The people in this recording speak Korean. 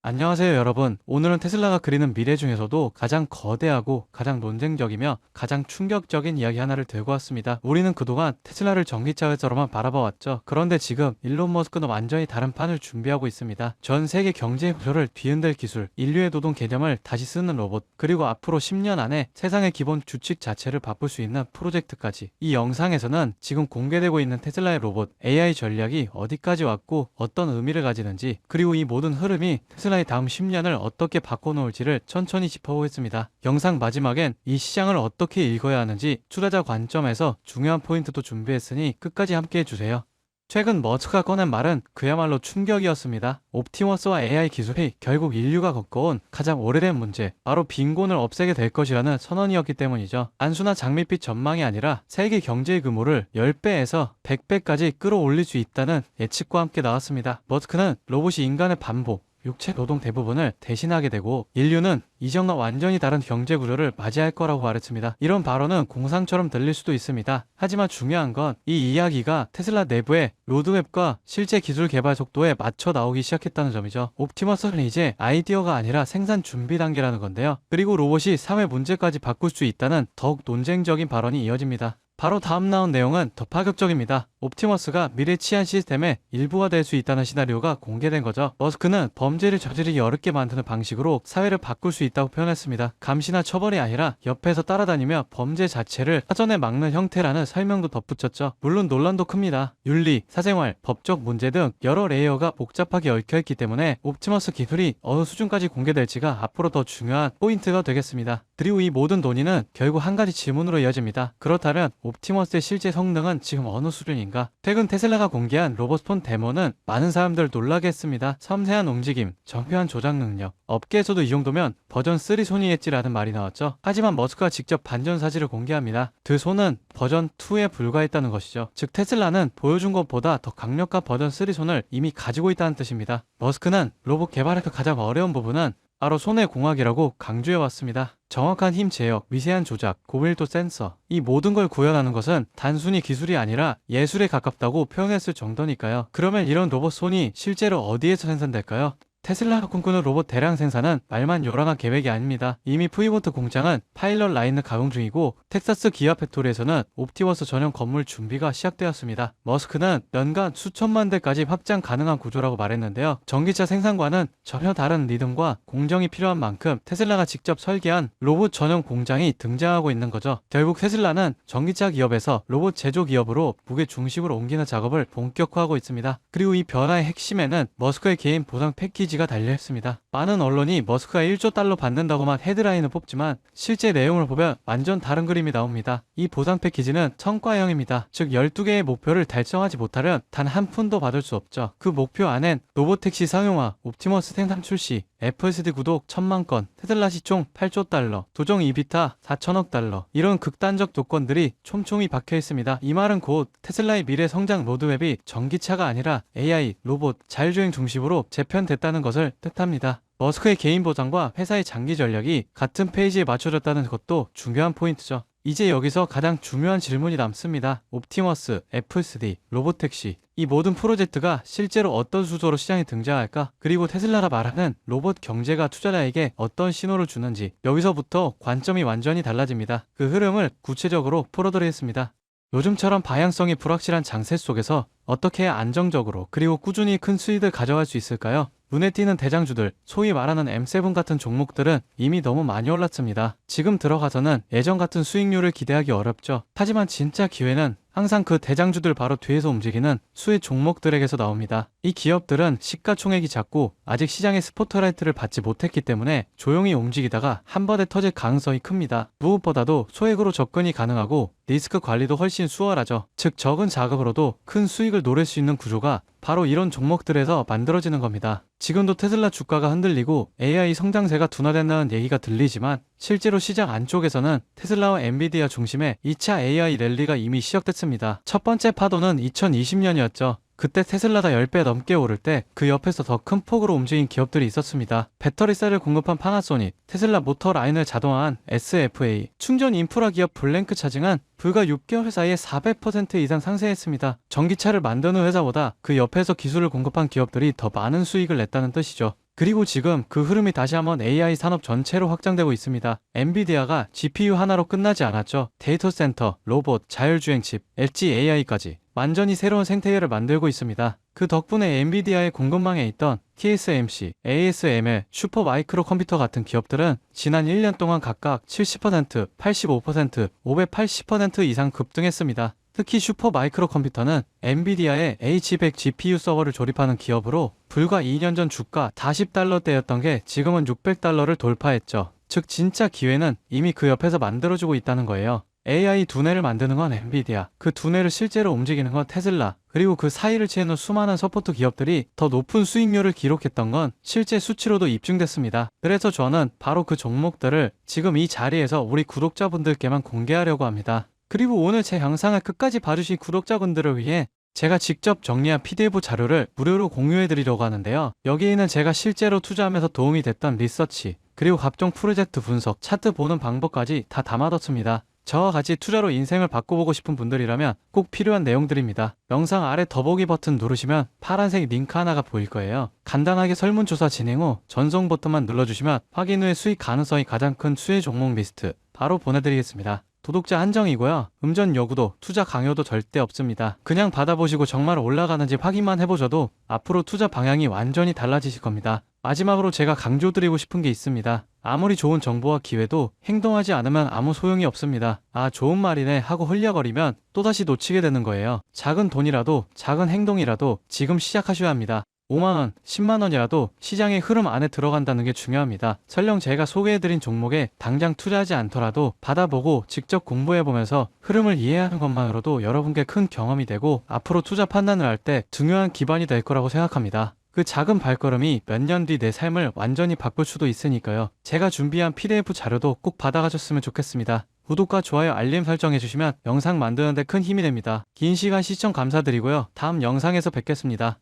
안녕하세요 여러분. 오늘은 테슬라가 그리는 미래 중에서도 가장 거대하고 가장 논쟁적이며 가장 충격적인 이야기 하나를 들고 왔습니다. 우리는 그동안 테슬라를 전기차 회사로만 바라봐왔죠. 그런데 지금 일론 머스크는 완전히 다른 판을 준비하고 있습니다. 전 세계 경제 구조를 뒤흔들 기술, 인류의 노동 개념을 다시 쓰는 로봇, 그리고 앞으로 10년 안에 세상의 기본 주식 자체를 바꿀 수 있는 프로젝트까지. 이 영상에서는 지금 공개되고 있는 테슬라의 로봇, AI 전략이 어디까지 왔고 어떤 의미를 가지는지, 그리고 이 모든 흐름이 테슬라의 다음 10년을 어떻게 바꿔놓을지를 천천히 짚어보겠습니다. 영상 마지막엔 이 시장을 어떻게 읽어야 하는지 투자자 관점에서 중요한 포인트도 준비했으니 끝까지 함께 해주세요. 최근 머스크가 꺼낸 말은 그야말로 충격이었습니다. 옵티머스와 AI 기술이 결국 인류가 겪어온 가장 오래된 문제, 바로 빈곤을 없애게 될 것이라는 선언이었기 때문이죠. 단순한 장밋빛 전망이 아니라 세계 경제의 규모를 10배에서 100배까지 끌어올릴 수 있다는 예측과 함께 나왔습니다. 머스크는 로봇이 인간의 반복, 육체 노동 대부분을 대신하게 되고 인류는 이전과 완전히 다른 경제 구조를 맞이할 거라고 말했습니다. 이런 발언은 공상처럼 들릴 수도 있습니다. 하지만 중요한 건 이 이야기가 테슬라 내부의 로드맵과 실제 기술 개발 속도에 맞춰 나오기 시작했다는 점이죠. 옵티머스는 이제 아이디어가 아니라 생산 준비 단계라는 건데요. 그리고 로봇이 사회 문제까지 바꿀 수 있다는 더욱 논쟁적인 발언이 이어집니다. 바로 다음 나온 내용은 더 파격적입니다. 옵티머스가 미래 치안 시스템의 일부가 될 수 있다는 시나리오가 공개된 거죠. 머스크는 범죄를 저지르기 어렵게 만드는 방식으로 사회를 바꿀 수 있다고 표현했습니다. 감시나 처벌이 아니라 옆에서 따라다니며 범죄 자체를 사전에 막는 형태라는 설명도 덧붙였죠. 물론 논란도 큽니다. 윤리, 사생활, 법적 문제 등 여러 레이어가 복잡하게 얽혀있기 때문에 옵티머스 기술이 어느 수준까지 공개될지가 앞으로 더 중요한 포인트가 되겠습니다. 그리고 이 모든 논의는 결국 한 가지 질문으로 이어집니다. 그렇다면 옵티머스의 실제 성능은 지금 어느 수준인가? 최근 테슬라가 공개한 로봇폰 데모는 많은 사람들을 놀라게 했습니다. 섬세한 움직임, 정교한 조작 능력, 업계에서도 이 정도면 버전 3 손이겠지라는 말이 나왔죠. 하지만 머스크가 직접 반전 사실을 공개합니다. 그 손은 버전 2에 불과했다는 것이죠. 즉 테슬라는 보여준 것보다 더 강력한 버전 3 손을 이미 가지고 있다는 뜻입니다. 머스크는 로봇 개발에서 가장 어려운 부분은 바로 손의 공학이라고 강조해왔습니다. 정확한 힘 제어, 미세한 조작, 고밀도 센서, 이 모든 걸 구현하는 것은 단순히 기술이 아니라 예술에 가깝다고 표현했을 정도니까요. 그러면 이런 로봇 손이 실제로 어디에서 생산될까요? 테슬라가 꿈꾸는 로봇 대량 생산은 말만 요란한 계획이 아닙니다. 이미 프리본트 공장은 파일럿 라인을 가동 중이고 텍사스 기아 팩토리에서는 옵티머스 전용 건물 준비가 시작되었습니다. 머스크는 연간 수천만 대까지 확장 가능한 구조라고 말했는데요. 전기차 생산과는 전혀 다른 리듬과 공정이 필요한 만큼 테슬라가 직접 설계한 로봇 전용 공장이 등장하고 있는 거죠. 결국 테슬라는 전기차 기업에서 로봇 제조 기업으로 무게 중심으로 옮기는 작업을 본격화하고 있습니다. 그리고 이 변화의 핵심에는 머스크의 개인 보상 패키지가 달려있습니다. 많은 언론이 머스크가 1조 달러 받는다고만 헤드라인을 뽑지만 실제 내용을 보면 완전 다른 그림이 나옵니다. 이 보상 패키지는 성과형입니다. 즉 12개의 목표를 달성하지 못하면 단 한 푼도 받을 수 없죠. 그 목표 안엔 로봇택시 상용화, 옵티머스 생산 출시, FSD 구독 1000만 건, 테슬라 시총 8조 달러, 도정 이비타 4천억 달러, 이런 극단적 조건들이 촘촘히 박혀 있습니다. 이 말은 곧 테슬라의 미래 성장 로드맵이 전기차가 아니라 AI, 로봇, 자율주행 중심으로 재편됐다는 것을 뜻합니다. 머스크의 개인 보상과 회사의 장기 전략이 같은 페이지에 맞춰졌다는 것도 중요한 포인트죠. 이제 여기서 가장 중요한 질문이 남습니다. 옵티머스, FSD, 로봇택시, 이 모든 프로젝트가 실제로 어떤 수조로 시장에 등장할까? 그리고 테슬라가 말하는 로봇 경제가 투자자에게 어떤 신호를 주는지, 여기서부터 관점이 완전히 달라집니다. 그 흐름을 구체적으로 풀어드리겠습니다. 요즘처럼 방향성이 불확실한 장세 속에서 어떻게 안정적으로 그리고 꾸준히 큰 수익을 가져갈 수 있을까요? 눈에 띄는 대장주들, 소위 말하는 M7 같은 종목들은 이미 너무 많이 올랐습니다. 지금 들어가서는 예전 같은 수익률을 기대하기 어렵죠. 하지만 진짜 기회는 항상 그 대장주들 바로 뒤에서 움직이는 수혜 종목들에게서 나옵니다. 이 기업들은 시가총액이 작고 아직 시장의 스포트라이트를 받지 못했기 때문에 조용히 움직이다가 한 번에 터질 가능성이 큽니다. 무엇보다도 소액으로 접근이 가능하고 리스크 관리도 훨씬 수월하죠. 즉 적은 자금으로도 큰 수익을 노릴 수 있는 구조가 바로 이런 종목들에서 만들어지는 겁니다. 지금도 테슬라 주가가 흔들리고 AI 성장세가 둔화된다는 얘기가 들리지만 실제로 시장 안쪽에서는 테슬라와 엔비디아 중심의 2차 AI 랠리가 이미 시작됐습니다. 첫 번째 파도는 2020년이었죠. 그때 테슬라가 10배 넘게 오를 때 그 옆에서 더 큰 폭으로 움직인 기업들이 있었습니다. 배터리셀을 공급한 파나소닉, 테슬라 모터 라인을 자동화한 SFA, 충전 인프라 기업 블랭크 차징은 불과 6개월 사이에 400% 이상 상승했습니다. 전기차를 만드는 회사보다 그 옆에서 기술을 공급한 기업들이 더 많은 수익을 냈다는 뜻이죠. 그리고 지금 그 흐름이 다시 한번 AI 산업 전체로 확장되고 있습니다. 엔비디아가 GPU 하나로 끝나지 않았죠. 데이터 센터, 로봇, 자율주행 칩, 엣지 AI까지 완전히 새로운 생태계를 만들고 있습니다. 그 덕분에 엔비디아의 공급망에 있던 TSMC, ASML, 슈퍼마이크로 컴퓨터 같은 기업들은 지난 1년 동안 각각 70%, 85%, 580% 이상 급등했습니다. 특히 슈퍼마이크로 컴퓨터는 엔비디아의 H100 GPU 서버를 조립하는 기업으로 불과 2년 전 주가 40달러대였던 게 지금은 600달러를 돌파했죠. 즉 진짜 기회는 이미 그 옆에서 만들어주고 있다는 거예요. AI 두뇌를 만드는 건 엔비디아, 그 두뇌를 실제로 움직이는 건 테슬라, 그리고 그 사이를 채우는 수많은 서포트 기업들이 더 높은 수익률을 기록했던 건 실제 수치로도 입증됐습니다. 그래서 저는 바로 그 종목들을 지금 이 자리에서 우리 구독자분들께만 공개하려고 합니다. 그리고 오늘 제 영상을 끝까지 봐주신 구독자분들을 위해 제가 직접 정리한 PDF 자료를 무료로 공유해드리려고 하는데요. 여기에는 제가 실제로 투자하면서 도움이 됐던 리서치, 그리고 각종 프로젝트 분석, 차트 보는 방법까지 다 담아뒀습니다. 저와 같이 투자로 인생을 바꿔보고 싶은 분들이라면 꼭 필요한 내용들입니다. 영상 아래 더보기 버튼 누르시면 파란색 링크 하나가 보일 거예요. 간단하게 설문조사 진행 후 전송 버튼만 눌러주시면 확인 후에 수익 가능성이 가장 큰 수혜 종목 리스트 바로 보내드리겠습니다. 도독자 한정이고요. 음전 요구도 투자 강요도 절대 없습니다. 그냥 받아보시고 정말 올라가는지 확인만 해보셔도 앞으로 투자 방향이 완전히 달라지실 겁니다. 마지막으로 제가 강조드리고 싶은 게 있습니다. 아무리 좋은 정보와 기회도 행동하지 않으면 아무 소용이 없습니다. 아, 좋은 말이네 하고 흘려거리면 또다시 놓치게 되는 거예요. 작은 돈이라도 작은 행동이라도 지금 시작하셔야 합니다. 5만원, 10만원이라도 시장의 흐름 안에 들어간다는 게 중요합니다. 설령 제가 소개해드린 종목에 당장 투자하지 않더라도 받아보고 직접 공부해보면서 흐름을 이해하는 것만으로도 여러분께 큰 경험이 되고 앞으로 투자 판단을 할 때 중요한 기반이 될 거라고 생각합니다. 그 작은 발걸음이 몇 년 뒤 내 삶을 완전히 바꿀 수도 있으니까요. 제가 준비한 PDF 자료도 꼭 받아가셨으면 좋겠습니다. 구독과 좋아요, 알림 설정해주시면 영상 만드는데 큰 힘이 됩니다. 긴 시간 시청 감사드리고요. 다음 영상에서 뵙겠습니다.